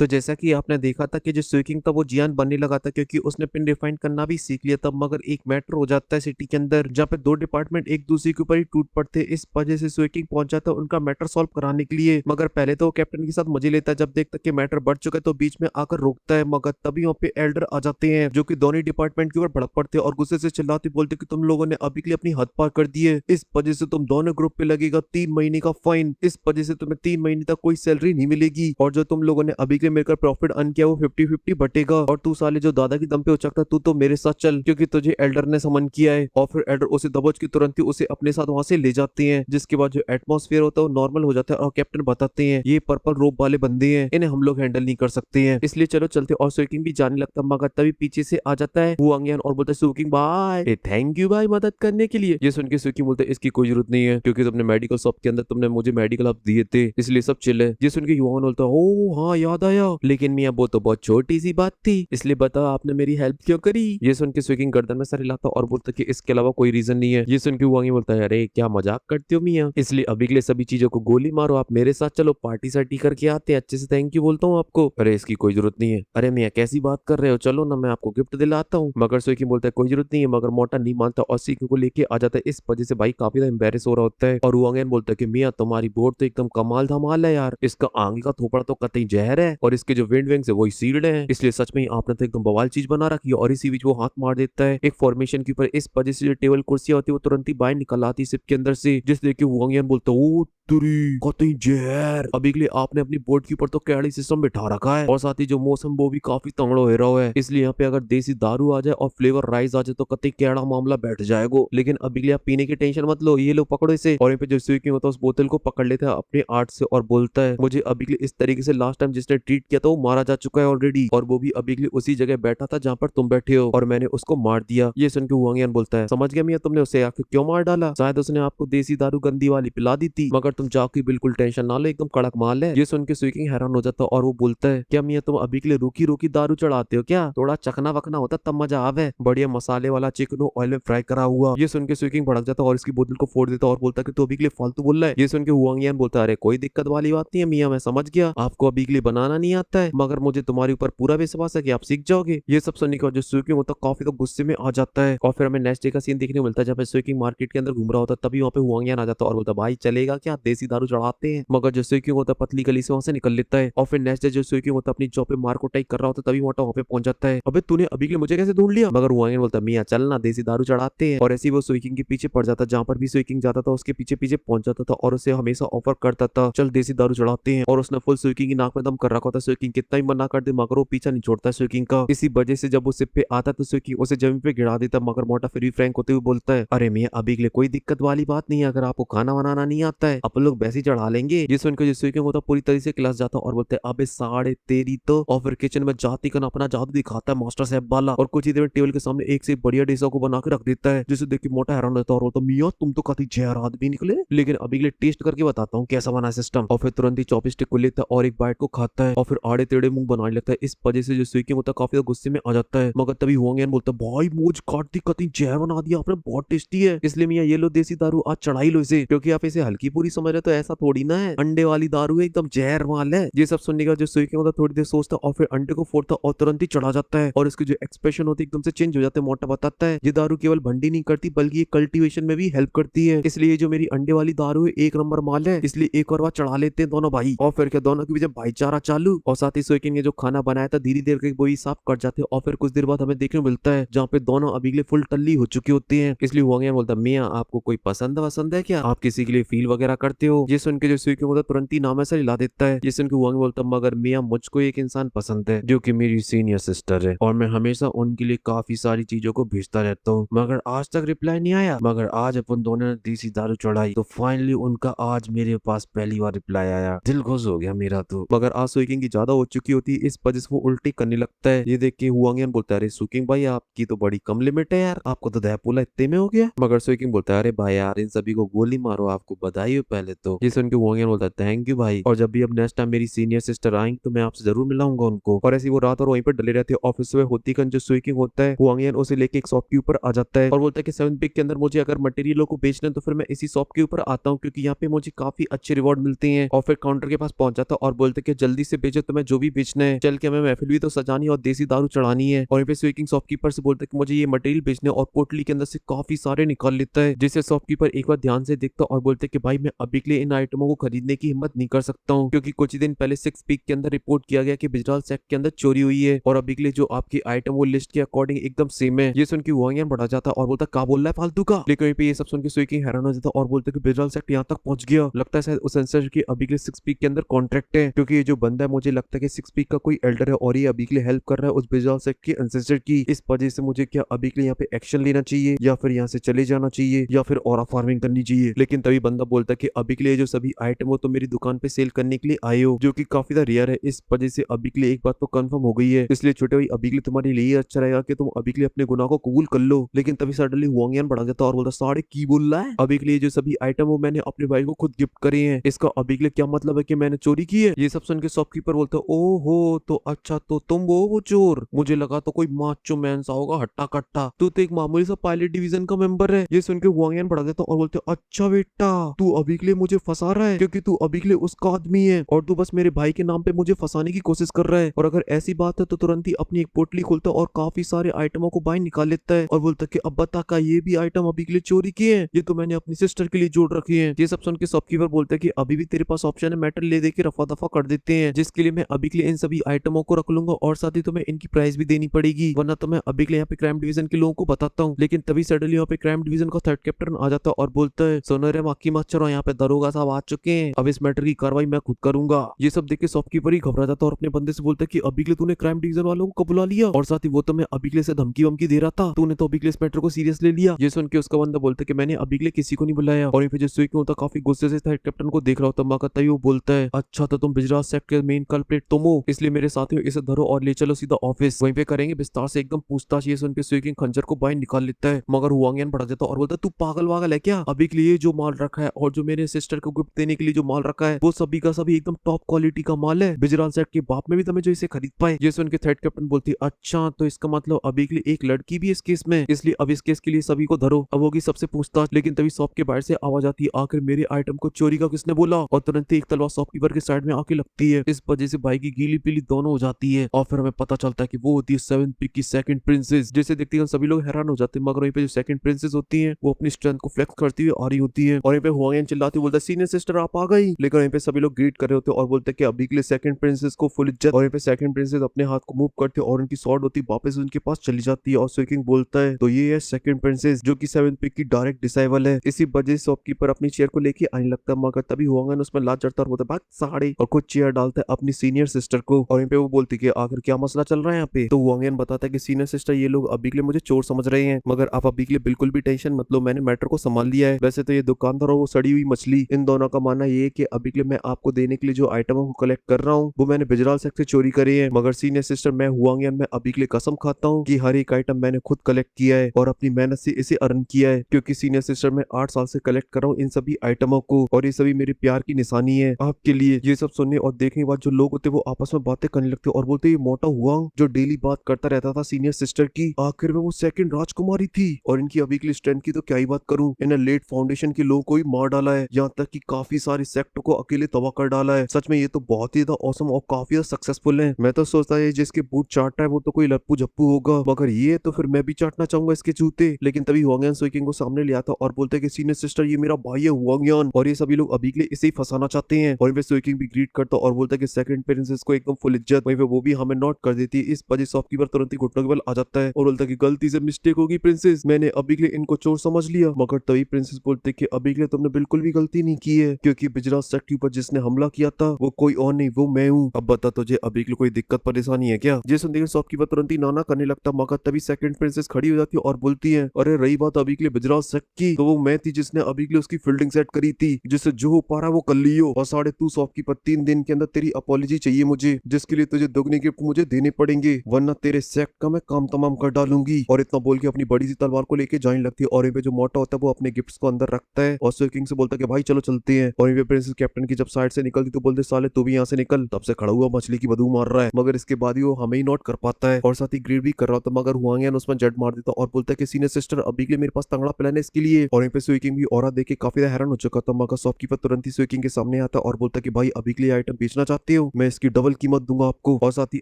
तो जैसा कि आपने देखा था कि जो स्विकिंग था वो जियान बनने लगा था क्योंकि उसने पिन रिफाइन करना भी सीख लिया था, मगर एक मैटर हो जाता है सिटी के अंदर जहाँ पे दो डिपार्टमेंट एक दूसरे के ऊपर ही टूट पड़ते। इस वजह से स्विकिंग पहुंच जाता है उनका मैटर सॉल्व कराने के लिए, मगर पहले तो वो कैप्टन के साथ मजे लेता है। जब देखता है कि मैटर बढ़ चुका है तो बीच में आकर रोकता है, मगर तभी वहाँ पे एल्डर आ जाते हैं जो कि दोनों डिपार्टमेंट के ऊपर भड़क पड़ते हैं और गुस्से से चिल्लाते बोलते कि तुम लोगों ने अभी के लिए अपनी हद पार कर दी है, इस वजह से तुम दोनों ग्रुप पे लगेगा 3 महीने का फाइन, इस वजह से तुम्हें 3 महीने तक कोई सैलरी नहीं मिलेगी और जो तुम लोगों ने अभी के लिए मिलकर प्रॉफिट अर्न किया वो 50-50 बटेगा। और तू साले जो दादा की दम पे उचकता तू तो मेरे साथ चल क्योंकि तुझे एल्डर ने समन किया है। और फिर एल्डर उसे दबोच के तुरंत ही उसे अपने साथ वहां से ले जाते हैं, जिसके बाद जो एटमॉस्फेयर होता है वो नॉर्मल हो जाता है और कैप्टन बताते हैं ये पर्पल रोब वाले बंदे हैं, इन्हें हम लोग हैंडल नहीं कर सकते हैं, इसलिए चलो चलते। और स्विकिंग भी जाने लगता, मगर तभी पीछे से आ जाता है हुआंग यान और बोलता है स्विकिंग भाई थैंक यू भाई मदद करने के लिए। ये सुन के स्विकिंग बोलते इसकी कोई जरूरत नहीं है क्योंकि तुमने मेडिकल शॉप के अंदर तुमने मुझे मेडिकल हब दिए थे, इसलिए सब चिल है। ये सुन के युवान बोलता है ओ हाँ याद आया, लेकिन मियां वो तो बहुत छोटी सी बात थी, इसलिए बताओ आपने मेरी हेल्प क्यों करी। ये सुन के स्विकिंग गर्दन में सर हिलाता और बोलता कि इसके अलावा कोई रीजन नहीं है। ये सुन के युवांग बोलता है अरे क्या मजाक करते हो मियां, इसलिए अभी के लिए सभी चीजों को गोली मारो, आप मेरे साथ चलो पार्टी सार्टी करके आते हैं, अच्छे से थैंक यू बोलता हूँ आपको। अरे इसकी कोई जरूरत नहीं है। अरे मियां कैसी बात कर रहे हो, चलो ना मैं आपको गिफ्ट दिलाता हूँ। मगर स्विकिंग बोलता है कोई जरूरत नहीं है, मगर मोटा नहीं मानता और सीखी को लेके आ जाता है। इस वजह से भाई काफी ज्यादा एम्बेरस हो रहा होता है और हुआंग बोलता है कि मियां तुम्हारी बोर्ड तो एकदम कमाल धमाल है यार, इसका आगे का थोपड़ा तो कतई जहर है और इसके जो विंड विंग्स है वही सील्ड है, इसलिए सच में ही आपने तो एकदम बवाल चीज बना रखी है। और इसी बीच वो हाथ मार देता है एक फॉर्मेशन के ऊपर, इस वजह से जो टेबल कुर्सियां होती है वो तुरंत ही बाहर निकल आती है शिप के अंदर से, जिस देख के हुआंग बोलता है ओ तेरी कतई जहर, अभी के लिए आपने अपनी बोर्ड के ऊपर तो कैडी सिस्टम बिठा रखा है और साथ ही जो मौसम वो भी काफी तंगड़ो हो रहा है, इसलिए यहाँ पे अगर देसी दारू आ जाए और फ्लेवर राइस आ जाए तो कतई कैड़ा मामला बैठ जाएगा। लेकिन अभी के लिए आप पीने की टेंशन मत लो, ये लो पकड़ो इसे। और यहाँ पे जो स्विकिंग होता है उस बोतल को पकड़ लेता है अपने आर्ट से और बोलता है मुझे अभी के लिए इस तरीके से लास्ट टाइम जिसने ट्रीट किया था वो मारा जा चुका है ऑलरेडी, और वो भी अभी के लिए उसी जगह बैठा था जहाँ पर तुम बैठे हो और मैंने उसको मार दिया। ये सुन के हुआंग बोलता है समझ गया मियां तुमने उसे आखिर क्यों मार डाला, शायद उसने आपको देसी दारू गंदी वाली पिला दी थी, मगर तुम जाके बिल्कुल टेंशन ना लो एकदम कड़क माल है। ये सुन के स्विकिंग हैरान हो जाता और वो बोलता है क्या मियां तुम अभी के लिए रूखी रूखी दारू चढ़ाते हो क्या, थोड़ा चखना वखना होता तब मजा आवे, बढ़िया मसाले वाला चिकन ऑयल में फ्राई करा हुआ। ये सुन के स्विकिंग भड़क जाता और इसकी बोतल को फोड़ देता और बोलता कि तू अभी के लिए फालतू बोल रहा है। ये सुन के हुआंग बोलता है अरे कोई दिक्कत वाली बात नहीं है मियां, मैं समझ गया आपको अभी के लिए बनाना नहीं आता है, मगर मुझे तुम्हारे ऊपर पूरा विश्वास है कि आप सीख जाओगे। ये सब सुनने के बाद जो स्विकिंग होता है काफी तो गुस्से में आ जाता है और फिर हमें नेक्स्ट डे का सीन देखने को मिलता है जब स्विकिंग मार्केट के अंदर घूम रहा होता है, तभी वहाँ पे हुआंग आ जाता है और बोलता भाई चलेगा क्या देसी दारू चढ़ाते हैं, मगर जो स्विकिंग होता है पतली गली से वहां से निकल लेता है। और फिर नेक्स्ट डे जो स्विकिंग होता है अपनी जॉब पे मार को टाइप कर रहा होता है तभी मोटा वहाँ पे पहुंच जाता है, अबे तूने अभी के लिए मुझे कैसे ढूंढ लिया, मगर हुआंग बोलता है मियां चलना देसी दारू चढ़ाते हैं। और ऐसे ही वो स्विकिंग के पीछे पड़ जाता, जहाँ पर भी स्विकिंग जाता था उसके पीछे पीछे पहुंच जाता था और उसे हमेशा ऑफर करता था चल देसी दारू चढ़ाते हैं, और उसने फुल स्विकिंग की नाक में दम कर रखा होता। स्विकिंग कितना ही मना कर दे मगर वो पीछा नहीं छोड़ता स्विकिंग का। इसी वजह से जब वो सिप पे आता तो स्विकिंग उसे जमीन पे गिरा देता, मगर मोटा फिर भी फ्रैंक होते हुए बोलता है अरे मियां अभी के लिए कोई दिक्कत वाली बात नहीं है, अगर आपको खाना बनाना नहीं आता है अपन लोग वैसे ही चढ़ा लेंगे। जिस उनको जो स्विकिंग होता पूरी तरीके से क्लास जाता और बोलते अबे साढ़े तेरी तो, और फिर किचन में जाती कर अपना जादू दिखाता है मास्टर साहब वाला और कुछ ही देर में टेबल के सामने एक से बढ़िया डिशों को बना के रख देता है, जिसे देख के मोटा हैरान रहता है और बोलता मियां तुम तो काफी जहर आदमी निकले, लेकिन अभी के लिए टेस्ट करके बताता हूँ कैसा बना सिस्टम। और फिर तुरंत ही चॉपस्टिक को लेता है और एक बाइट को खाता है और फिर आड़े टेढ़े मुंह बनाने लगता है। इस वजह से जो स्विकिंग होता है काफी गुस्से में आ जाता है, मगर तभी हुआंग बोलता है भाई मुझ काट दी कतई जहर बना दिया आपने, बहुत टेस्टी है, इसलिए मियां ये लो देसी दारू आज चढ़ाई लो इसे, क्योंकि आप इसे हल्की पूरी समझ रहे तो ऐसा थोड़ी ना है, अंडे वाली दारू है एकदम जहर माल है। ये सब सुनने के बाद जो स्विकिंग होता थोड़ी देर सोचता और फिर अंडे को फोड़ता और तुरंत ही चढ़ा जाता है और इसके जो एक्सप्रेशन होते एकदम से चेंज हो जाते हैं। मोटा बताता है ये दारू केवल भंडी नहीं करती बल्कि ये कल्टीवेशन में भी हेल्प करती है, इसलिए जो मेरी अंडे वाली दारू है एक नंबर माल है, इसलिए एक और बार चढ़ा लेते हैं दोनों भाई। और फिर क्या दोनों के बीच भाईचारा चालू, और साथ ही स्विकिंग ने जो खाना बनाया था धीरे देर के वही साफ कट जाते हैं और फिर कुछ देर बाद हमें देखने को मिलता है जहाँ पे दोनों अभी के लिए फुल टल्ली हो चुकी होती है। इसलिए हुआंग बोलता मियां आपको कोई पसंद वसंद है क्या, आप किसी के लिए फील वगैरह करते हो। ये सुन के जो स्विकिंग होता तुरंत ही नाम ऐसा हिला देता है। ये सुन के हुआंग बोलता मगर मियां मुझको एक इंसान पसंद है जो कि मेरी सीनियर सिस्टर है और मैं हमेशा उनके लिए काफी सारी चीजों को भेजता रहता हूँ, मगर आज तक रिप्लाई नहीं आया, मगर आज अपन दोनों ने देसी दारू चढ़ाई तो फाइनली उनका आज मेरे पास पहली बार रिप्लाई आया, दिल खुश हो गया मेरा तो। मगर आज स्विकिंग की ज्यादा हो चुकी होती है, इस वजह से वो उल्टी करने लगता है। ये देख के हुआंग बोलता है अरे स्विकिंग भाई आपकी तो बड़ी कम लिमिट है यार, आपको तो दहपुला इतने में हो गया। मगर स्विकिंग बोलता है अरे भाई यार इन सभी को गोली मारो, आपको बधाई हो पहले पहले तो। ये सुन के वोंगियन बोलता है थैंक यू भाई, और जब भी अब नेक्स्ट टाइम मेरी सीनियर सिस्टर आएंगी तो मैं आपसे जरूर मिलाऊंगा उनको। और ऐसी वो रात और वहीं पर डले रहते हैं। ऑफिस में होती जो स्वीकिंग होता है, वोंगियन उसे लेके एक शॉप के ऊपर आ जाता है और बोलता है कि 7 पिक के अंदर मुझे अगर मटेरियलों को बेचना है तो फिर मैं इसी शॉप के ऊपर आता हूँ, क्योंकि यहाँ पे मुझे काफी अच्छे रिवॉर्ड मिलते हैं। और फिर काउंटर के पास पहुंच जाता और बोलते कि जल्दी से बेचो, तुम्हें जो भी बेचना है, चल के हमें महफिल भी तो सजानी और देसी दारू चढ़ानी है। और यहाँ पे स्वीकिंग शॉपकीपर से बोलता है कि मुझे ये मटेरियल बेचने, और पोटली के अंदर से काफी सारे निकाल लेता है, जिसे शॉपकीपर एक बार ध्यान से देखता और बोलते कि भाई मैं अभी के लिए इन आइटमों को खरीदने की हिम्मत नहीं कर सकता हूँ, क्योंकि कुछ ही दिन पहले 6 पीक के अंदर रिपोर्ट किया गया कि बिजराल सेक्ट के अंदर चोरी हुई है, और अभी के लिए जो आपकी आइटम वो लिस्ट के अकॉर्डिंग एकदम सेम है। ये सुन के वोंगियन बढ़ा जाता और बोलता क्या बोल रहा है फालतू का। लेकिन वहीं पे ये सब सुन के स्वीकिंग हैरान हो जाता और बोलते कि बिजराल सेक्ट यहाँ तक पहुंच गया, लगता है शायद उस सेंसर की अभी के लिए 6 पीक के अंदर कॉन्ट्रैक्ट है, क्योंकि ये जो बंदा है मुझे लगता है कि 6 पीक का कोई एल्डर है और ये अभी के लिए हेल्प कर रहा है उस बिजराल सेक्ट के एंसेस्टर की। इस वजह से मुझे क्या अभी के लिए यहाँ पे एक्शन लेना चाहिए, या फिर यहाँ से चले जाना चाहिए, या फिर और फार्मिंग करनी चाहिए। लेकिन तभी बंदा बोलता है कि अभी के लिए जो सभी आइटम हो तो मेरी दुकान पे सेल करने के लिए आए हो, जो कि काफी ज्यादा रेयर है। इस वजह से अभी के लिए एक बात तो कंफर्म हो गई है, इसलिए छोटे भाई अभी के लिए तुम्हारे लिए अच्छा रहेगा कि तुम अभी के लिए अपने गुनाह को कबूल कर लो। लेकिन तभी सडनली वोंगियन बढ़ा जाता और बोलता साढ़े की बोल रहा है, अभी के लिए जो सभी आइटम हो मैंने अपने भाई को खुद गिफ्ट करे हैं, इसका अभी के लिए क्या मतलब है कि मैंने चोरी की है। ये सब सुन के शॉपकीपर बोलता है ओहो तो अच्छा, तो तुम वो चोर, मुझे लगा तो कोई माचो मैन सा होगा हट्टा कट्टा, तू तो एक मामूली सा पायलट डिवीजन का मेंबर है। ये सुन के वोंगियन बढ़ा देता और बोलते अच्छा बेटा तू अभी के लिए मुझे फंसा रहा है, क्योंकि तू अभी के लिए उसका आदमी है और तू बस मेरे भाई के नाम पे मुझे फंसाने की कोशिश कर रहा है। और अगर ऐसी बात है तो तुरंत ही अपनी एक पोटली खोलता और काफी सारे आइटमों को बाहर निकाल लेता है और बोलता कि अब बता का ये भी आइटम अभी के लिए चोरी किए हैं, ये तो मैंने अपनी सिस्टर के लिए जोड़ रखे हैं। ये सब सुन के शॉपकीपर बोलते हैं कि अभी भी तेरे पास ऑप्शन है, मेटल ले दे के रफा दफा कर देते हैं, जिसके लिए मैं अभी के लिए इन सभी आइटमों को रख लूंगा और साथ ही तुम्हें इनकी प्राइस भी देनी पड़ेगी, वरना तो मैं अभी के लिए यहाँ पे क्राइम डिवीजन के लोगों को बताता हूँ। लेकिन तभी सडनली यहाँ पे क्राइम डिवीजन का थर्ड कैप्टन आ जाता है और बोलता है सोनो रे मक्खी मत चलो, यहाँ पे दरोगा साहब आ चुके हैं, अब इस मैटर की कार्रवाई मैं खुद करूंगा। ये सब देख के शॉपकीपर ही घबरा जाता और अपने बंदे से बोलता है कि अभी के लिए तूने क्राइम डिवीजन वालों को बुला लिया, और साथ ही वो तो मैं अभी के लिए से धमकी वमकी दे रहा था, तूने तो अभी के लिए इस मैटर को सीरियस ले लिया। ये सुन के उसका बंदा बोलता है कि मैंने अभी के लिए किसी को नहीं बुलाया। और फिर जो स्वीक होता काफी गुस्से से थर्ड कैप्टन को देख रहा होता मौका तभी वो बोलता है अच्छा तो तुम बिजराज सेक्ट के मेन कल्प्रिट तुम हो, इसलिए मेरे साथियों इसे धरो और ले चलो सीधा ऑफिस, वहीं पे करेंगे विस्तार से एकदम पूछताछ। ये सुन के स्वीकिंग खंजर को बाहर निकाल लेता है, मगर वोंगियन बढ़ा जाता और बोलता है तू पागल वागल है क्या, अभी के लिए जो माल रखा है और जो मेरे सिस्टर को गिफ्ट देने के लिए जो माल रखा है वो सभी का सभी एकदम टॉप क्वालिटी का माल है, बिजराल सेक्ट के बाप में भी तुम्हें जो इसे खरीद पाए। ये सुन के थर्ड कैप्टन बोलती है अच्छा तो इसका मतलब अभी के लिए एक लड़की भी इस केस में, इसलिए अब इस केस के लिए सभी को धरो, अब होगी सबसे पूछताछ। लेकिन तभी शॉप के बाहर से आवाज आती है आखिर मेरे आइटम को चोरी का किसने बोला, और तुरंत ही एक तलवार शॉपकीपर के साइड में आके लगती है। इस वजह से भाई की गीली पीली दोनों हो जाती है और फिर हमें पता चलता है कि वो होती है 7 पिक की सेकंड प्रिंसेस। जिसे देखते ही सभी लोग हैरान हो जाते हैं, मगर वहीं पे जो सेकंड प्रिंसेस होती है वो अपनी स्ट्रेंथ को फ्लेक्स करती हुई आ रही होती है, और वहीं पे हुआंग चिल्लाती बोलता है सीनियर सिस्टर आप आ गई। लेकिन वहीं पे सभी लोग ग्रीट कर रहे होते हैं और बोलते हैं कि अभी के लिए सेकंड प्रिंसेस को फुल इज्जत। और वहीं पे सेकंड प्रिंसेस अपने हाथ को मूव करते और उनकी स्वॉर्ड होती वापस उनके पास चली जाती है, और स्वीकिंग बोलता है तो ये है सेकंड प्रिंसेस जो कि 7 पिक की डायरेक्ट डिसाइबल है। इसी वजह से शॉपकीपर अपनी चेयर को लेके आने लगता है, मगर तभी हुआंग उसमें लात चढ़ता और बोलता है भाग साड़े, और कुछ चेयर डालता है अपनी सीनियर सिस्टर को। और वहीं पे वो बोलती है आखिर क्या मसला चल रहा है यहाँ पे, तो हुआंग बताता है कि सीनियर सिस्टर ये लोग अभी के लिए मुझे चोर समझ रहे हैं, मगर आप अभी के लिए बिल्कुल भी टेंशन मत लो, मैंने मैटर को संभाल लिया है। वैसे तो ये दुकानदार और वो सड़ी हुई मछली, इन दोनों का मानना ये है कि अभी के लिए मैं आपको देने के लिए जो आइटमों को कलेक्ट कर रहा हूँ वो मैंने बिजराल सेक्ट से चोरी करी है, मगर सीनियर सिस्टर मैं हुआंग मैं अभी के लिए कसम खाता हूँ कि हर एक आइटम मैंने खुद कलेक्ट किया है और अपनी मेहनत से इसे अर्न किया है, क्योंकि सीनियर सिस्टर मैं 8 साल से कलेक्ट कर रहा हूँ इन सभी आइटमों को, और ये सभी मेरे प्यार की निशानी है आपके लिए। ये सब सुनने और देखने के बाद जो लोग होते वो आपस में बातें करने लगते और बोलते ये मोटा हुआंग जो डेली बात करता रहता था सीनियर सिस्टर की, आखिर में वो सेकंड राजकुमारी थी। और इनकी अभी के लिए स्ट्रेंथ की तो क्या ही बात करूं, इन्हें लेट फाउंडेशन के लोगों को ही मार डाला है, यहाँ तक कि काफी सारे सेक्ट को अकेले तबाह कर डाला है। सच में ये तो बहुत ही ज्यादा ऑसम और काफी ज्यादा सक्सेसफुल है। मैं तो सोचता है जिसके बूट चाट रहा है वो तो कोई लप्पू झप्पू होगा, मगर ये तो फिर मैं भी चाटना चाहूंगा इसके जूते। लेकिन तभी हुआंग स्वीकिंग को सामने ले आता और बोलते हैं कि सीनियर सिस्टर ये मेरा भाई है हुआंग, और ये सभी लोग अभी के लिए इसे ही फंसाना चाहते हैं। और वे स्वीकिंग भी ग्रीट करता और बोलता है कि सेकंड प्रिंसेस को एकदम फुल इज्जत, वहीं पे वो भी हमें नोट कर देती है। इस वजह शॉपकीपर तुरंत ही घुटनों के बल आ जाता है और बोलता है कि गलती से मिस्टेक होगी प्रिंसेस, मैंने अभी के लिए इनको चोर समझ लिया। मगर तभी प्रिंसेस बोलते कि अभी के लिए तुमने बिल्कुल भी गलती नहीं की है, क्योंकि बिजराज सेक्ट के ऊपर जिसने हमला किया था वो कोई और नहीं, वो मैं हूँ। अब बता तुझे अभी के लिए कोई दिक्कत परेशानी है क्या। ये सुनते शॉपकीपर तुरंत ही नाना करने लगता, मगर तभी सेकंड प्रिंसेस खड़ी हो जाती है और बोलती है अरे रही बात अभी के लिए बिजराज सेक्ट की, तो वो मैं थी जिसने अभी के लिए उसकी फील्डिंग सेट करी थी, जिससे जो हो पा रहा वो कर लियो। और साढ़े तू शॉपकीपर 3 दिन के अंदर तेरी अपॉलॉजी चाहिए मुझे, जिसके लिए तुझे दुगनी गिफ्ट मुझे देने पड़ेंगे, वरना तेरे सेक्ट का मैं काम तमाम कर डालूंगी। और इतना बोल के अपनी बड़ी सी तलवार को लेके जाने लगती है, और ये जो मोटा होता है वो अपने गिफ्ट्स को अंदर रखता है और स्वीकिंग से बोलता है कि भाई चलो चलते हैं। और वहीं पे प्रिंसेस कैप्टन की जब साइड से निकलती तो बोलते साले तू भी यहाँ से निकल, तब से खड़ा हुआ मछली की बदबू मार रहा है। मगर इसके बाद ही वो हमें ही नोट कर पाता है और साथ ही ग्रीड भी कर रहा था, मगर हुआंग उसमें जट मार देता और बोलता है कि सीनियर सिस्टर अभी के लिए मेरे पास तगड़ा प्लान है इसके लिए। और वहीं पे सुई किंग भी औरत देख के काफी हैरान हो चुका था, मगर शॉपकीपर तुरंत ही सुई किंग के सामने आता और बोलता है कि भाई अभी के लिए आइटम बेचना चाहते हो, मैं इसकी डबल कीमत दूंगा आपको, और साथ ही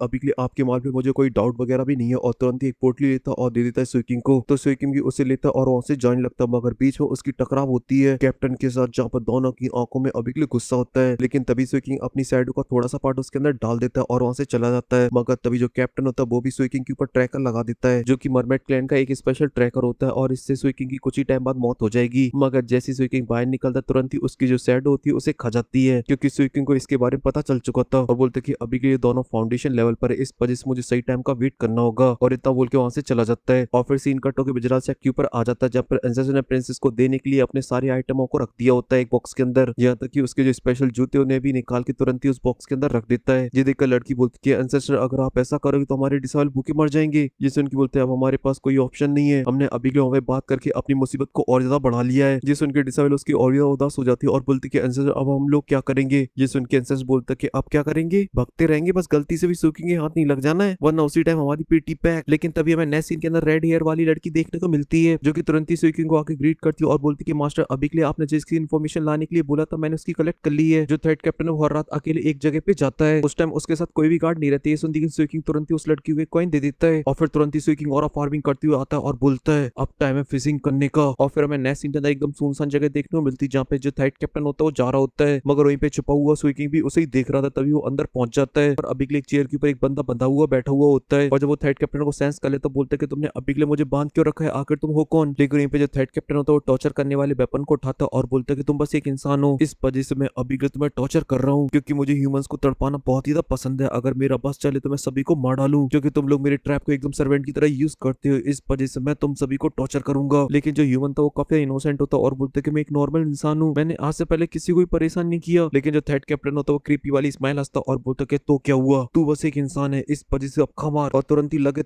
अभी के लिए आपके माल पे मुझे कोई डाउट वगैरह भी नहीं है। और तुरंत ही एक पोटली लेता और दे देता है सुई किंग को। तो सुई किंग भी उसे लेता और वहां से जाने लगता, मगर बीच में उसकी टकराव होती है कैप्टन के साथ, जहाँ पर दोनों की आंखों में अभी के लिए गुस्सा होता है। लेकिन तभी सुई किंग अपनी साइड का थोड़ा सा पार्ट उसके अंदर डाल देता है और वहां से चला जाता है। मगर तभी जो कैप्टन होता है वो भी सुई किंग के ऊपर ट्रैकर लगा देता है, जो कि मरमेड क्लैन का एक स्पेशल ट्रैकर होता है, और इससे सुई किंग की कुछ ही टाइम बाद मौत हो जाएगी। मगर जैसे सुई किंग बाहर निकलता तुरंत ही उसकी जो शैडो होती है उसे खा जाती है, क्योंकि सुई किंग को इसके बारे में पता चल चुका था। और बोलते कि अभी के लिए दोनों फाउंडेशन लेवल पर है, इस वजह से मुझे सही टाइम का वेट करना होगा। और इतना बोल के वहां से चला जाता है और फिर सीन कट होकर गुजरात से के ऊपर आ जाता है, जब पर एंसेस ने प्रिंसेस को देने के लिए अपने सारे आइटमों को रख दिया होता है एक बॉक्स के अंदर, यहाँ तक कि उसके जो स्पेशल जूते उन्हें भी निकाल के तुरंत ही उस बॉक्स के अंदर रख देता है। ये देखकर लड़की बोलती है एंसेस्टर अगर आप ऐसा करोगे तो हमारे डिसेबल भूखे मर जाएंगे। ये सुन के बोलते हैं अब हमारे पास कोई ऑप्शन नहीं है, हमने अभी के वहां बात करके अपनी मुसीबत को और ज्यादा बढ़ा लिया है। ये सुन के डिसेबल उसकी और ज्यादा उदास हो जाती है और बोलती है एंसेस्टर अब हम लोग क्या करेंगे। ये सुन के एंसेस्टर बोलता है कि अब क्या करेंगे, भगते रहेंगे बस, गलती से भी सूखेंगे हाथ नहीं लग जाना है, वरना उसी टाइम हमारी पीटी पैक। लेकिन तभी हमें नेक्स्ट सीन के अंदर रेड हेयर वाली लड़की देखने को मिलती है, जो कि तुरंत ही सुई को आके ग्रीट करती है और बोलती है कि मास्टर अभी के लिए आपने जिसकी इन्फॉर्मेशन लाने के लिए बोला था मैंने उसकी कलेक्ट कर ली है। जो थर्ड कैप्टन है वो हर रात अकेले एक जगह पे जाता है, उस टाइम उसके साथ कोई भी गार्ड नहीं रहती है। सुनती कि सुई किंग तुरंत ही उस लड़की को एक कॉइन दे देता है और फिर तुरंत ही सुई किंग और फार्मिंग करते हुए आता है और बोलता है अब टाइम है फिशिंग करने का। और फिर हमें नेक्स्ट सीन के अंदर एकदम सुनसान जगह देखने को मिलती है, जहाँ पे जो थर्ड कैप्टन होता है वो जा रहा होता है, मगर वहीं पे छुपा हुआ सुई किंग भी उसे ही देख रहा था। तभी वो अंदर पहुंच जाता है और अभी के लिए एक चेयर के ऊपर एक बंदा बंधा हुआ बैठा हुआ होता है, और जब वो थर्ड कैप्टन को सेंस कर ले तो बोलते है कि तुमने अभी के लिए मुझे बांध क्यों रखा है, आखिर तुम हो कौन। लेकिन वहीं पे जो थर्ड कैप्टन होता है वो टॉर्चर करने वाले वेपन को उठाता है और बोलता है कि तुम बस एक इंसान हो, इस वजह से मैं अभी के तुम्हें टॉर्चर कर रहा हूँ, क्योंकि मुझे ह्यूमंस को तड़पाना बहुत ही ज्यादा पसंद है। अगर मेरा बस चले तो मैं सभी को मार डालूं, क्योंकि तुम लोग मेरे ट्रैप को एकदम सर्वेंट की तरह यूज करते हो, इस वजह से मैं तुम सभी को टॉर्चर करूंगा। लेकिन जो ह्यूमन था वो काफी इनोसेंट होता और बोलते कि मैं एक नॉर्मल इंसान हूँ, मैंने आज से पहले किसी को परेशान नहीं किया। लेकिन जो थर्ड कैप्टन होता वो क्रीपी वाली स्माइल हंसता और बोलता कि तो क्या हुआ, तू बस एक इंसान है, इस वजह से अब खमार, और तुरंत ही लगे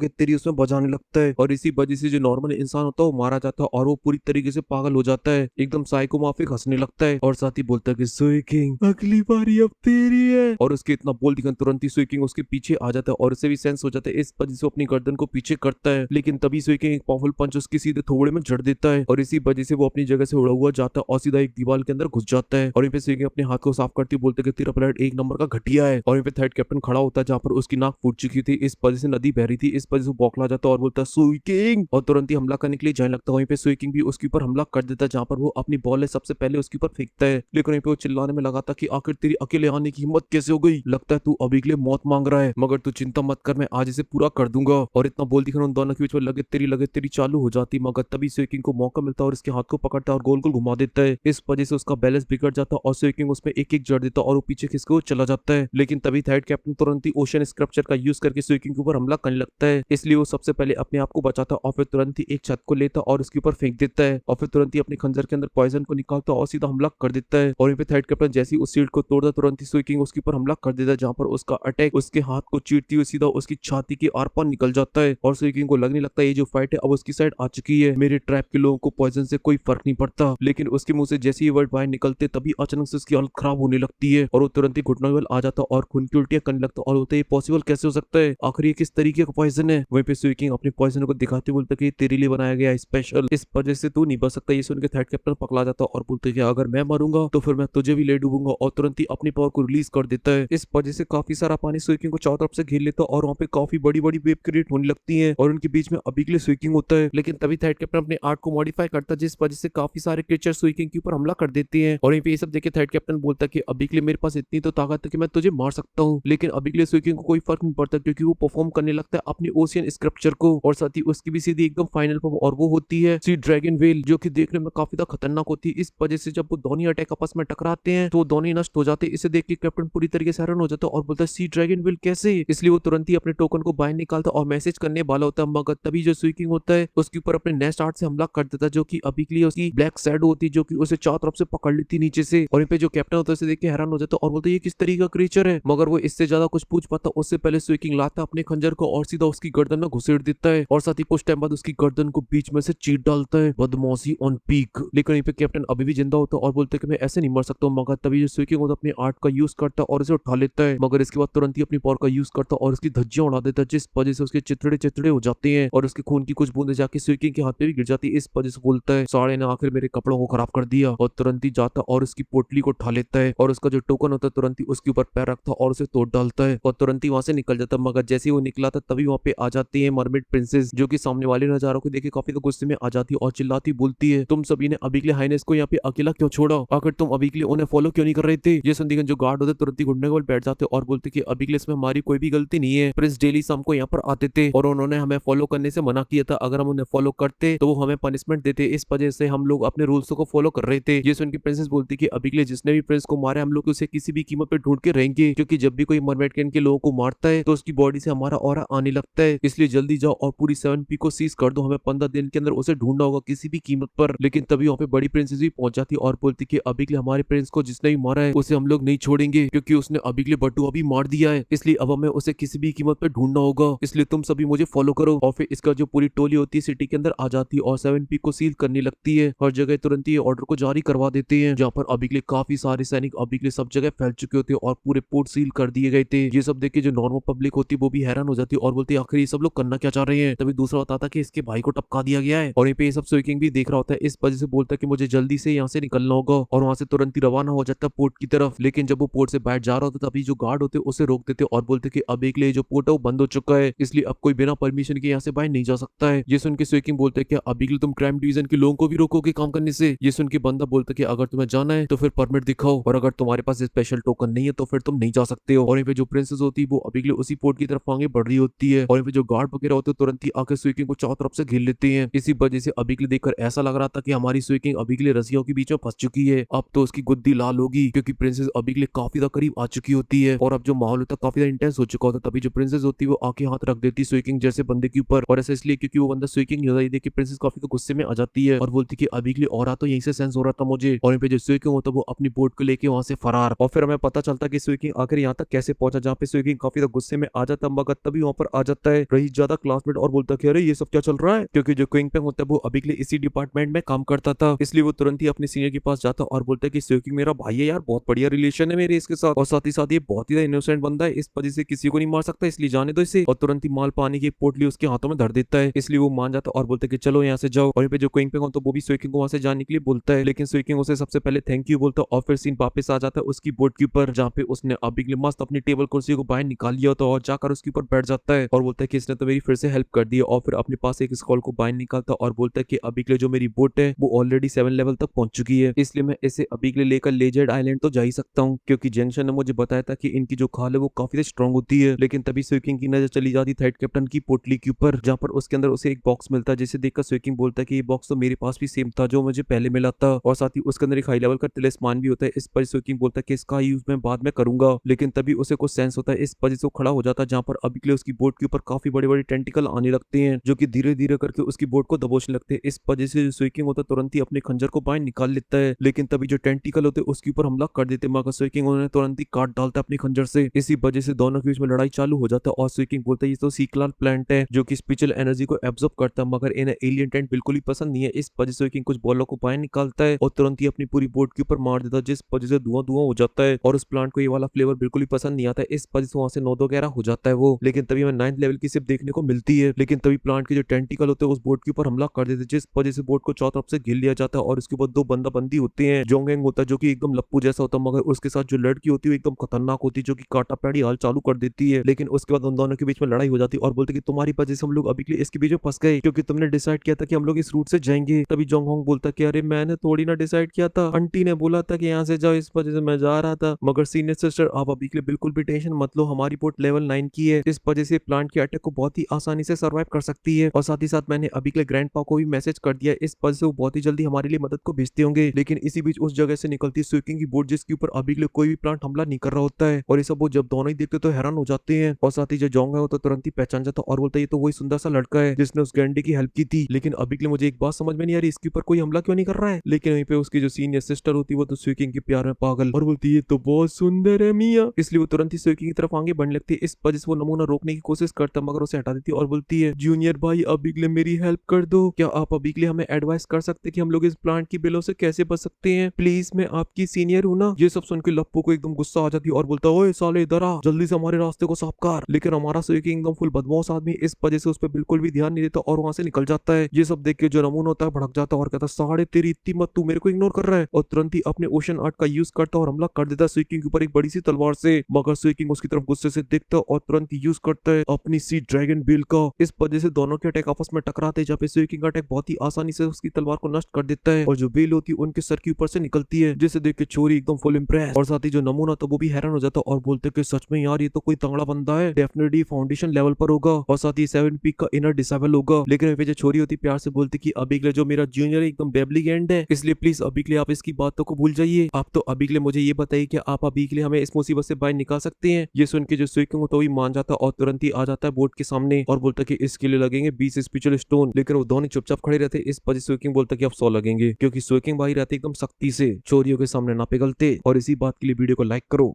तेरी उसमें बजाने लगता है। और इसी वजह से जो नॉर्मल इंसान होता है वो मारा जाता है और वो पूरी तरीके से पागल हो जाता है, एकदम साइको माफिक हंसने लगता है और साथ ही बोलता है कि सुई किंग अगली बारी अब तेरी है। और उसके इतना बोल दिखा तुरंत ही सुई किंग उसके पीछे आ जाता है और उसे भी सेंस हो जाता है, इस वजह से अपनी गर्दन को पीछे करता है। लेकिन तभी सुई किंग एक पावरफुल पंच उसके सीधे थोड़े में जड़ देता है और इसी वजह से वो अपनी जगह से उड़ा हुआ जाता है और सीधा एक दीवार के अंदर घुस जाता है। और सुई किंग अपने हाथ को साफ करती बोलते कि तेरा ब्लड एक नंबर का घटिया है। और थर्ड कैप्टन खड़ा होता है जहाँ पर उसकी नाक फूट चुकी थी, इस वजह से नदी बह रही थी, इस वजह से बौखला जाता है और बोलता है सुई किंग, और तुरंत ही हमला करने के लिए जाने लगता है। वहीं पे सुई किंग भी उसके ऊपर हमला कर देता है, जहाँ पर वो अपनी बॉल सबसे पहले उसके ऊपर फेंकता है। लेकिन वहीं पे वो चिल्लाने में लगा था कि आखिर तेरी अकेले आने की हिम्मत कैसे हो गई, लगता है तू अभी के लिए मौत मांग रहा है, मगर तू चिंता मत कर, मैं आज इसे पूरा कर दूंगा। और इतना बोल दिखा उन दोनों के बीच में लगे तेरी चालू हो जाती, मगर तभी सुई किंग को मौका मिलता है और उसके हाथ को पकड़ता है और गोल गोल घुमा देता है, इस वजह से उसका बैलेंस बिगड़ जाता है और सुई किंग उसमें एक एक जड़ देता है और वो पीछे खिसके वो चला जाता है। लेकिन तभी थर्ड कैप्टन तुरंत ही ओशन स्क्रप्चर का यूज करके सुई किंग के ऊपर हमला करने लगता है, इसलिए वो सबसे पहले अपने आप को बचाता और फिर तुरंत ही एक छत को लेता और उसके ऊपर फेंक देता है और फिर तुरंत ही अपने खंजर के अंदर पॉइजन को निकालता और सीधा हमला कर देता है। और पे थर्ड कैप्टन जैसे ही उस शील्ड को तोड़ता तुरंत ही सुई किंग उसके ऊपर हमला कर देता है, जहां पर उसका अटैक उसके हाथ को चीरती हुई सीधा उसकी छाती के आर पार निकल जाता है और सुई किंग को लगने लगता है ये जो फाइट है अब उसकी साइड आ चुकी है, मेरे ट्रैप के लोगों को पॉइजन से कोई फर्क नहीं पड़ता। लेकिन उसके मुंह से जैसे ही वर्ड बाहर निकलते तभी अचानक से उसकी हालत खराब होने लगती है और वो तुरंत ही घुटनों में आ जाता और खून की उल्टियां करने लगता और होता है ये पॉसिबल कैसे हो सकता है, आखिर ये किस तरीके का पॉइजन है। वहीं पे सुई किंग अपने पॉइजन को दिखाते बोलता कि तेरे लिए बनाया गया स्पेशल, इस वजह से तू नहीं बच सकता। ये सुन के थर्ड कैप्टन पकड़ा जाता और बोलते कि अगर मैं मरूंगा तो फिर मैं तुझे भी ले डूबूंगा, और तुरंत ही अपनी पावर को रिलीज कर देता है। इस वजह से काफी सारा पानी सुई किंग को चारों तरफ से घेर लेता और वहाँ पे काफी बड़ी बड़ी वेव क्रिएट होने लगती है और उनके बीच में अभी के लिए सुई किंग होता है। लेकिन तभी थर्ड कैप्टन अपने आर्ट को मॉडिफाई करता है, जिस वजह से काफी सारे क्रिएचर सुई किंग के ऊपर हमला कर देते हैं। और ये सब देखे थर्ड कैप्टन बोलता है कि अभी के लिए मेरे पास इतनी तो ताकत है कि मैं तुझे मार सकता हूँ, लेकिन अभी के लिए सुई किंग को कोई फर्क नहीं पड़ता क्योंकि वो परफॉर्म करने लगता है अपनी ओशियन स्क्रप्चर को, और साथ ही उसकी भी सीधी एकदम फाइनल फॉर्म और वो होती है सी ड्रैगन वेल, जो कि देखने में काफी ज्यादा खतरनाक होती है। इस वजह से जब वो दोनों अटैक आपस में टकराते हैं तो दोनों ही नष्ट हो जाते हैं। इसे देख के कैप्टन पूरी तरीके से हैरान हो जाता है और बोलता है सी ड्रैगन वेल कैसे, इसलिए वो तुरंत ही अपने टोकन को बाहर निकालता और मैसेज करने वाला होता है, मगर तभी जो सुई किंग होता है उसके ऊपर अपने नेस्ट आर्ट से हमला कर देता है, जो कि अभी के लिए उसकी ब्लैक शैडो होती है जो कि उसे चारों तरफ से पकड़ लेती नीचे से। और पे जो कैप्टन होता है उसे देख के हैरान हो जाता है और बोलता है ये किस तरीके का क्रिएचर है, मगर वो इससे ज्यादा कुछ पूछ पाता उससे पहले सुई किंग लाता अपने खंजर को और सीधा उसकी गर्दन में घुसेड़ देता है और साथ ही कुछ टाइम बाद उसकी गर्दन को बीच में से चीर डालता है, बदमाशी ऑन पीक। लेकिन पे कैप्टन अभी भी जिंदा होता है और बोलता है कि मैं ऐसे नहीं मर सकता हूँ। मगर तभी जो स्विकिंग होता है अपने आर्ट का यूज करता है और उसे उठा लेता है, मगर इसके बाद तुरंत ही अपनी पावर का यूज करता है और उसकी धज्जियां उड़ा देता है, जिस वजह से उसके चिथड़े चिथड़े हो जाते हैं और उसके खून की कुछ बूंदें जाके स्विकिंग के हाथ पे भी गिर जाती है। इस वजह से बोलता है साड़े ने आखिर मेरे कपड़ों को खराब कर दिया, और तुरंत ही जाता और उसकी पोटली को उठा लेता है और उसका जो टोकन होता है तुरंत ही उसके ऊपर पैर रखता और उसे तोड़ डालता है और तुरंत ही वहां से निकल जाता। मगर जैसे ही वो निकला था तभी वहां पे आ जाती है मरमेड प्रिंसेस, जो कि सामने वाले नजारों को देखे काफी गुस्से में आ जाती है और चिल्लाती बोलती है, तुम सभी ने अभी के लिए हाइनेस को यहाँ पे अकेला क्यों छोड़ा, आखिर तुम अभी के लिए उन्हें फॉलो क्यों नहीं कर रहे थे। ये सुनकर जो गार्ड होते तुरंत ही घुटने के बल बैठ जाते और बोलते कि अभी के लिए इसमें हमारी कोई भी गलती नहीं है, प्रिंस डेली शाम को यहाँ पर आते थे और उन्होंने हमें फॉलो करने से मना किया था, अगर हम उन्हें फॉलो करते तो वो हमें पनिशमेंट देते, इस वजह से हम लोग अपने रूल्स को फॉलो कर रहे थे। ये सुन के प्रिंसेस बोलती कि अभी के लिए जिसने भी प्रिंस को मारा हम लोग उसे किसी भी कीमत पे ढूंढ के रहेंगे, क्योंकि जब भी कोई मरमेड कैन के लोगों को मारता है तो उसकी बॉडी से हमारा ऑरा आने लगता है, इसलिए जल्दी जाओ और पूरी 7P को सीज कर दो, हमें 15 दिन के अंदर उसे ढूंढना होगा किसी भी कीमत पर। लेकिन तभी वहाँ पे बड़ी प्रिंसेस भी पहुंच जाती और बोलती कि अभी के लिए हमारे प्रिंस को जिसने भी मारा है उसे हम लोग नहीं छोड़ेंगे, क्योंकि उसने अभी के लिए बटुआ अभी मार दिया है, इसलिए अब हमें उसे किसी भी कीमत पे ढूंढना होगा, इसलिए तुम सभी मुझे फॉलो करो। और फिर इसका जो पूरी टोली होती है सिटी के अंदर आ जाती है और 7P को सील करने लगती है, हर जगह तुरंत ही ऑर्डर को जारी करवा देते हैं, जहाँ पर अभी के लिए काफी सारे सैनिक अभी के लिए सब जगह फैल चुके होते हैं और पूरे पोर्ट सील कर दिए गए थे। ये सब देख के जो नॉर्मल पब्लिक होती है वो भी हैरान हो जाती है और बोलती है आखिर ये सब लोग करना क्या चाह रहे हैं। तभी दूसरा बताता कि इसके भाई को टपका दिया गया है और यहाँ पे ये सब स्विकिंग भी देख रहा होता है, इस वजह से बोलता है कि मुझे जल्दी से यहाँ से निकलना होगा और वहां से तुरंत ही रवाना हो जाता है पोर्ट की तरफ। लेकिन जब वो पोर्ट से बाहर जा रहा होता तभी जो गार्ड होते उसे रोक देते और बोलते कि अब एक लिए जो पोर्ट है वो बंद हो चुका है, इसलिए अब कोई बिना परमिशन के यहाँ से बाहर नहीं जा सकता है। ये सुन के स्विकिंग बोलते कि अभी के लिए तुम क्राइम डिवीजन के लोगों को भी रोकोगे काम करने से। ये सुन के बंदा बोलता कि अगर तुम्हें जाना है तो फिर परमिट दिखाओ और अगर तुम्हारे पास स्पेशल टोकन नहीं है तो फिर तुम नहीं जा सकते हो। और यहाँ पे जो प्रिंसेस होती है वो अभी के लिए उसी पोर्ट की तरफ आगे बढ़ रही होती है और यहाँ पे जो गार्ड वगैरह होते हैं तुरंत ही आके स्विकिंग को चारों तरफ से घेर लेते हैं। इसी वजह से अभी के लिए देखकर ऐसा लग रहा था कि हमारी स्विकिंग अभी के लिए रस्सियों के बीच में फंस चुकी है, अब तो उसकी गुद्दी लाल होगी, क्योंकि प्रिंसेस अभी के लिए काफी ज्यादा करीब आ चुकी होती है और अब जो माहौल होता है काफी ज्यादा इंटेंस हो चुका होता है। तभी जो प्रिंसेस होती है वो आके हाथ रख देती स्विकिंग जैसे बंदे के ऊपर, और ऐसा इसलिए क्योंकि वो बंदा स्विकिंग नहीं होता। ये देख के प्रिंसेस काफी गुस्से में आ जाती है और बोलती कि अभी के लिए और तो यहीं से सेंस हो रहा था मुझे। और यहाँ पे जो स्विकिंग होता है वो अपनी बोट को लेके वहां से फरार, और फिर हमें पता चलता कि स्विकिंग आखिर यहाँ तक कैसे पहुंचा, जहाँ पे स्विकिंग काफी ज्यादा गुस्से में आ जाता है। मगर तभी वहां पर आ जाता है रही ज्यादा क्लासमेट और बोलता कि अरे ये सब क्या चल रहा है, क्योंकि जो क्विंग पेंग होता है वो अभी के लिए इसी डिपार्टमेंट में काम करता था, इसलिए वो तुरंत ही अपने सीनियर के पास जाता और बोलता है कि स्विकिंग मेरा भाई है यार, बहुत बढ़िया रिलेशन है मेरे इसके साथ, और साथ ही साथ ये बहुत ही इनोसेंट बंदा है, इस वजह से किसी को नहीं मार सकता, इसलिए जाने दो इसे। और तुरंत ही माल पानी की पोटली उसके हाथों में धर देता है, इसलिए वो मान जाता और बोलता है कि चलो यहाँ से जाओ। और यहाँ पे जो क्विंग पेंग होता है वो भी स्विकिंग को वहां से जाने के लिए बोलता है, लेकिन स्विकिंग उसे सबसे पहले थैंक यू बोलता है और फिर सीन वापस आ जाता है उसकी बोट के ऊपर, जहाँ पे उसने अभी के लिए मस्त अपनी टेबल कुर्सी को बाहर निकाल लिया होता और जाकर उसके ऊपर बैठ जाता है और बोलता है कि इसने तो मेरी फिर से हेल्प कर दी है, और फिर अपने पास एक स्कॉल को बाहर निकालता और बोलता है कि अभी के लिए जो मेरी बोट है वो ऑलरेडी 7 लेवल तक पहुंच चुकी है, इसलिए मैं इसे अभी के लिए लेकर लेजेंड आइलैंड तो जा ही सकता हूँ, क्योंकि जंक्शन ने मुझे बताया था कि इनकी जो खाल है वो काफी स्ट्रांग होती है। लेकिन तभी स्विकिंग की नजर चली जाती थर्ड कैप्टन की पोटली के ऊपर, जहाँ पर उसके अंदर उसे एक बॉक्स मिलता है, जिसे देखकर स्विकिंग बोलता है कि ये बॉक्स तो मेरे पास भी सेम था जो मुझे पहले मिला था, और साथ ही उसके अंदर एक हाई लेवल का तिलिस्मान भी होता है। इस पर स्विकिंग बोलता है कि इसका यूज मैं बाद में करूंगा, लेकिन तभी उसे कुछ सेंस होता है, इस वजह से वो खड़ा हो जाता है, जहाँ पर अभी के लिए उसकी बोट के ऊपर काफी बड़े बड़े टेंटिकल आने लगते हैं, जो कि धीरे धीरे करके उसकी बोट को दबोचने लगते हैं। इस वजह से जो स्विकिंग होता है तुरंत ही अपने खंजर को बाहर निकाल लेता है, लेकिन तभी जो टेंटिकल होते हैं उसके ऊपर हमला कर देते, मगर स्विकिंग उन्हें तुरंत ही काट डालता है अपनी खंजर से। इसी वजह से दोनों के बीच में लड़ाई चालू हो जाता है और स्विकिंग बोलता है ये तो सीक्लाल प्लांट है जो कि स्पिरिचुअल एनर्जी को एब्जॉर्ब करता है, मगर इन्हें एलियन टेंट बिल्कुल ही पसंद नहीं है। इस वजह से स्विकिंग कुछ बॉलों को बाहर निकालता है और तुरंत ही अपनी पूरी बोट के ऊपर मार देता है, जिस वजह से धुआं धुआं हो जाता है और उस प्लांट को ये वाला फ्लेवर बिल्कुल ही पसंद नहीं आता है। इस वजह से वहां से 9 वगैरह हो जाता है वो। लेकिन तभी हमें 9th लेवल की सिर्फ देखने को मिलती है, लेकिन तभी प्लांट के जो टेंटिकल होते हैं उस बोट के ऊपर हमला कर देते हैं, जिस वजह से बोट को चारों तरफ से घेर लिया जाता है और उसके बाद 2 बंदा बंदी होते हैं। जोंगेंग होता है जो कि एकदम लप्पू जैसा होता है, मगर उसके साथ जो लड़की होती है एकदम खतरनाक होती है जो कि काटा पैड़ी हाल चालू कर देती है। लेकिन उसके बाद उन दोनों के बीच में लड़ाई हो जाती है और बोलते कि तुम्हारी वजह से हम लोग अभी के लिए इसके बीच में फंस गए, क्योंकि तुमने डिसाइड किया था कि हम लोग इस रूट से जाएंगे। तभी जोंगहोंग बोलता कि अरे मैंने थोड़ी ना डिसाइड किया था, आंटी ने बोला था कि यहाँ से जाओ, इस वजह से मैं जा रहा था। मगर सीनियर सिस्टर आप अभी के लिए बिल्कुल भी टेंशन मत लो, हमारी बोट लेवल 9 की है, इस वजह से प्लांट के अटैक को बहुत ही आसानी से सर्वाइव कर सकती है। और साथ ही साथ मैंने अभी के लिए ग्रैंडपा को भी मैसेज कर दिया, इस वजह से वो बहुत ही जल्दी हमारे लिए मदद को भेजते होंगे। लेकिन इसी बीच उस जगह से निकलती स्विकिंग की बोट जिसके ऊपर अभी के लिए कोई भी प्लांट हमला नहीं कर रहा होता है, और ये सब वो जब दोनों ही देखते तो हैरान हो जाते हैं। और साथ ही जो जोंग है वो तो तुरंत ही पहचान जाता और बोलता है ये तो वही सुंदर सा लड़का है जिसने उस गैंडी की हेल्प की थी। लेकिन अभी के लिए मुझे एक बात समझ में नहीं आ रही, इसके ऊपर कोई हमला क्यों नहीं कर रहा है। लेकिन वहीं पे उसकी जो सीनियर सिस्टर होती है वो तो स्विकिंग के प्यार में पागल और बोलती है ये तो बहुत सुंदर है मिया, इसलिए वो तुरंत ही स्विकिंग की तरफ आगे बढ़ने लगती है। इस वजह से वो नमूना रोकने की कोशिश करता मगर उसे हटा देती है और बोलती है जूनियर भाई अभी के लिए मेरी हेल्प कर दो, क्या आप अभी के लिए हमें एडवाइस कर सकते कि हम लोग इस प्लांट की बिलों से कैसे बच सकते हैं, प्लीज मैं आपकी सीनियर हूँ ना। ये सब सुन के लप्पू को एकदम गुस्सा आ जाती है और बोलता है ओए साले इधर आ, जल्दी से हमारे रास्ते को साफ कर। लेकिन हमारा स्वीकिंग एकदम फुल बदमाश आदमी इस वजह से उस पर बिल्कुल भी ध्यान नहीं देता और वहां से निकल जाता है। ये सब देख के जो नमूना होता है भड़क जाता है और कहता है साढ़े तेरी इतनी मत, तू मेरे को इग्नोर कर रहा है, और तुरंत ही अपने ओशन आर्ट का यूज करता है और हमला कर देता है स्वीकिंग के ऊपर एक बड़ी सी तलवार से। मगर स्वीकिंग उसकी तरफ गुस्से से देखता है और तुरंत ही यूज करता है अपनी सी ड्रैगन बिल का। इस वजह से दोनों के अटैक आपस में टकराते हैं, जहाँ पे स्वीकिंग का अटैक बहुत ही आसानी से उसकी तलवार को नष्ट कर देता है और जो बिल होती है उनके सर के ऊपर से निकलती है, जिसे देख के छोरी एकदम फुल इम्प्रेस। और साथ ही जो नमूना था वो भी हैरान हो जाता और बोलते कि सच में यार ये तो कोई तगड़ा बंदा है, डेफिनेटली फाउंडेशन लेवल पर होगा और साथ ही 7 पीक का इनर डिसेबल होगा। लेकिन जो छोरी होती प्यार से बोलती कि अभी के लिए जो मेरा जूनियर है एकदम बेबली एंड है, इसलिए प्लीज अभी के लिए आप इसकी बातों को भूल जाइए। आप तो अभी के लिए मुझे ये बताइए कि आप अभी के लिए हमें इस मुसीबत से बाहर निकाल सकते हैं। ये सुन के जो स्वीकिंग होता है वो मान जाता और तुरंत ही आ जाता है बोर्ड के सामने और बोलता कि इसके लिए लगेंगे 20 स्पिरिचुअल स्टोन। लेकिन वो दोनों चुपचाप खड़े रहते, इस वजह से स्वीकिंग बोलता कि अब 100 लगेंगे, क्योंकि स्वीकिंग भाई रहते एकदम सख्ती से चोरियों के सामने ना पिघलते। और इसी बात के लिए वीडियो को लाइक करो।